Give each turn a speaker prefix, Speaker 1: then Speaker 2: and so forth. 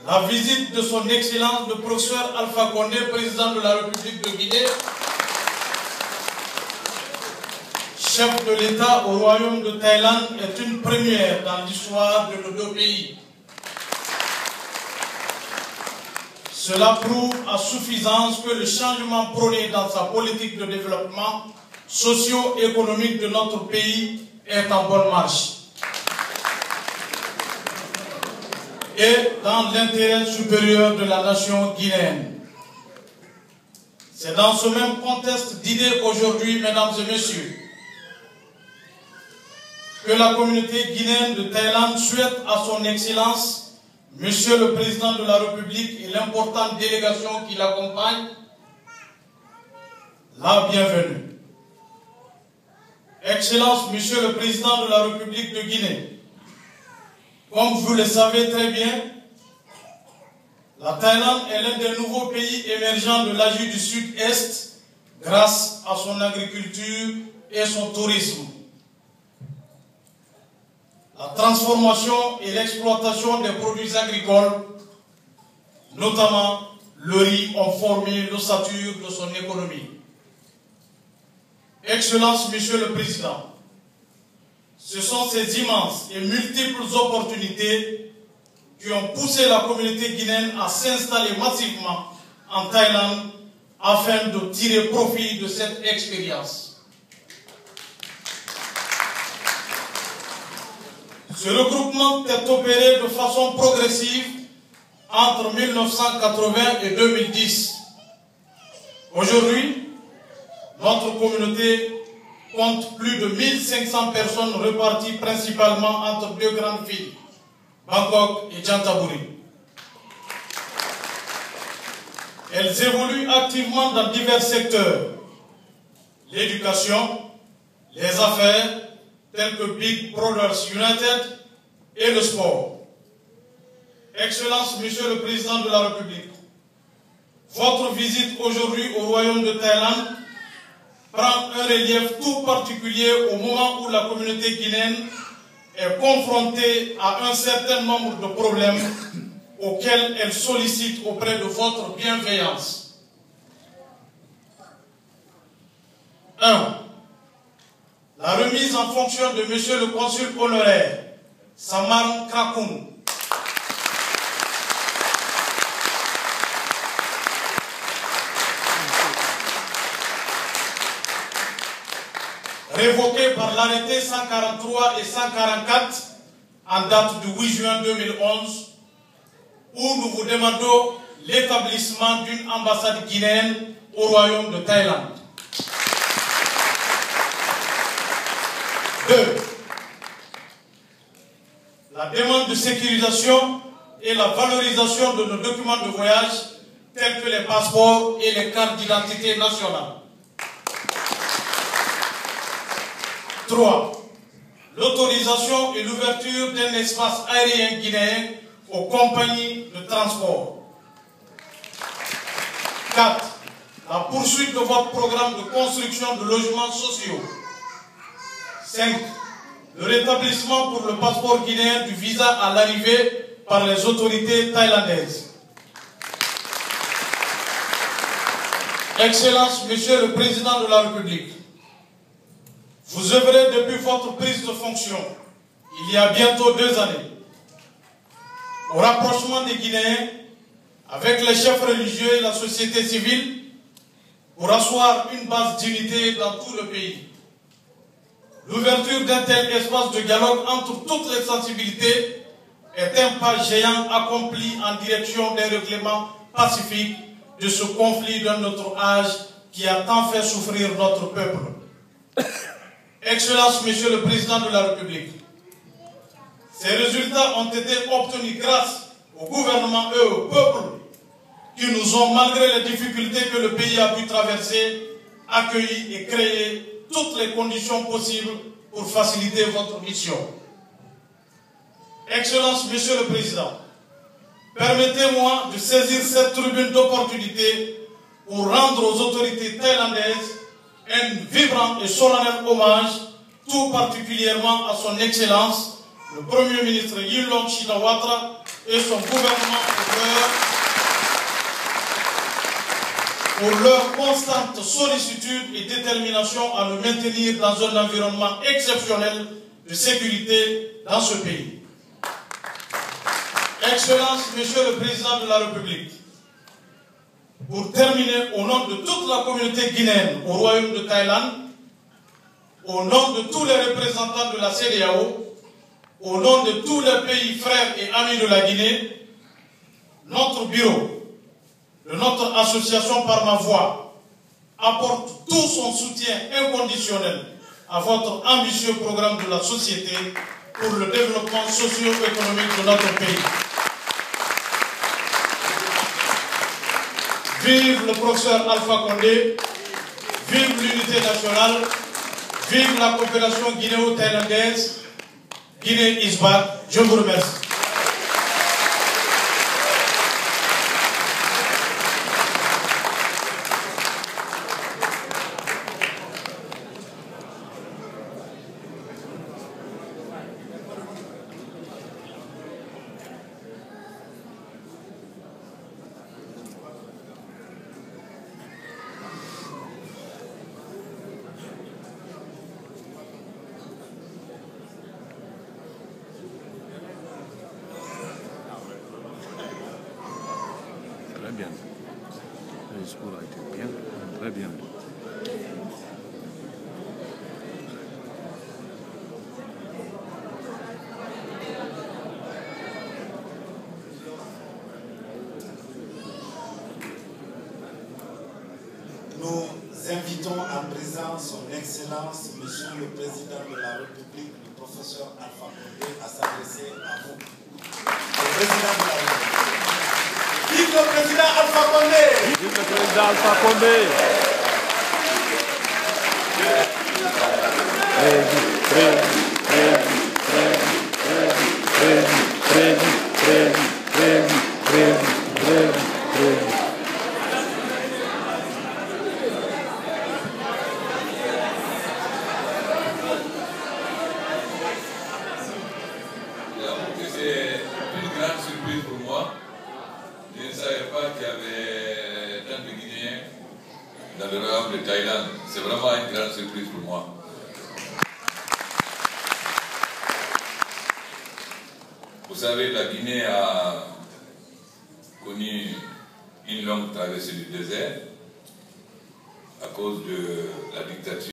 Speaker 1: la visite de son Excellence le professeur Alpha Condé, président de la République de Guinée, chef de l'État au Royaume de Thaïlande, est une première dans l'histoire de nos deux pays. Cela prouve à suffisance que le changement prôné dans sa politique de développement socio-économique de notre pays est en bonne marche et dans l'intérêt supérieur de la nation guinéenne. C'est dans ce même contexte d'idées qu'aujourd'hui, mesdames et messieurs, que la communauté guinéenne de Thaïlande souhaite à son Excellence, Monsieur le Président de la République et l'importante délégation qui l'accompagne, la bienvenue. Excellence, Monsieur le Président de la République de Guinée, comme vous le savez très bien, la Thaïlande est l'un des nouveaux pays émergents de l'Asie du Sud-Est grâce à son agriculture et son tourisme. La transformation et l'exploitation des produits agricoles, notamment le riz, ont formé l'ossature de son économie. Excellence, Monsieur le Président, ce sont ces immenses et multiples opportunités qui ont poussé la communauté guinéenne à s'installer massivement en Thaïlande afin de tirer profit de cette expérience. Ce regroupement est opéré de façon progressive entre 1980 et 2010. Aujourd'hui, notre communauté compte plus de 1500 personnes reparties principalement entre deux grandes villes, Bangkok et Chantaburi. Elles évoluent activement dans divers secteurs, l'éducation, les affaires, tels que Big Brothers United et le sport. Excellence, Monsieur le Président de la République, votre visite aujourd'hui au Royaume de Thaïlande prend un relief tout particulier au moment où la communauté guinéenne est confrontée à un certain nombre de problèmes auxquels elle sollicite auprès de votre bienveillance. 1. La remise en fonction de Monsieur le Consul honoraire, Samar Krakoum. Révoqué par l'arrêté 143 et 144 en date du 8 juin 2011, où nous vous demandons l'établissement d'une ambassade guinéenne au Royaume de Thaïlande. 2. La demande de sécurisation et la valorisation de nos documents de voyage tels que les passeports et les cartes d'identité nationales. 3. L'autorisation et l'ouverture d'un espace aérien guinéen aux compagnies de transport. 4. La poursuite de votre programme de construction de logements sociaux. 5. Le rétablissement pour le passeport guinéen du visa à l'arrivée par les autorités thaïlandaises. Excellence, Monsieur le Président de la République, vous œuvrez depuis votre prise de fonction, il y a bientôt 2 années, au rapprochement des Guinéens avec les chefs religieux et la société civile pour asseoir une base d'unité dans tout le pays. L'ouverture d'un tel espace de dialogue entre toutes les sensibilités est un pas géant accompli en direction d'un règlement pacifique de ce conflit d'un autre âge qui a tant fait souffrir notre peuple. Excellence, Monsieur le Président de la République, ces résultats ont été obtenus grâce au gouvernement et au peuple qui nous ont, malgré les difficultés que le pays a pu traverser, accueilli et créé toutes les conditions possibles pour faciliter votre mission. Excellence, Monsieur le Président, permettez-moi de saisir cette tribune d'opportunité pour rendre aux autorités thaïlandaises un vibrant et solennel hommage, tout particulièrement à son Excellence, le Premier ministre Yingluck Shinawatra, et son gouvernement pour leur constante sollicitude et détermination à nous maintenir dans un environnement exceptionnel de sécurité dans ce pays. Excellences, Monsieur le Président de la République, pour terminer, au nom de toute la communauté guinéenne au Royaume de Thaïlande, au nom de tous les représentants de la CEDEAO, au nom de tous les pays frères et amis de la Guinée, notre bureau, de notre association par ma voix, apporte tout son soutien inconditionnel à votre ambitieux programme de la société pour le développement socio-économique de notre pays. Vive le professeur Alpha Condé, vive l'unité nationale, vive la coopération guinéo-thaïlandaise, Guinée is back. Je vous remercie.
Speaker 2: Très bien. Le discours a été bien, très bien.
Speaker 3: Nous invitons en présent son Excellence, Monsieur le Président de la République, le professeur Alpha Condé, à s'adresser à vous. Le Président de la République. Vive le Président Alpha Condé!
Speaker 2: Vive le Président Alpha Condé!
Speaker 4: C'est une grande surprise pour moi. Je ne savais pas qu'il y avait tant de Guinéens dans le royaume de Thaïlande. C'est vraiment une grande surprise pour moi. Vous savez, la Guinée a connu une longue traversée du désert à cause de la dictature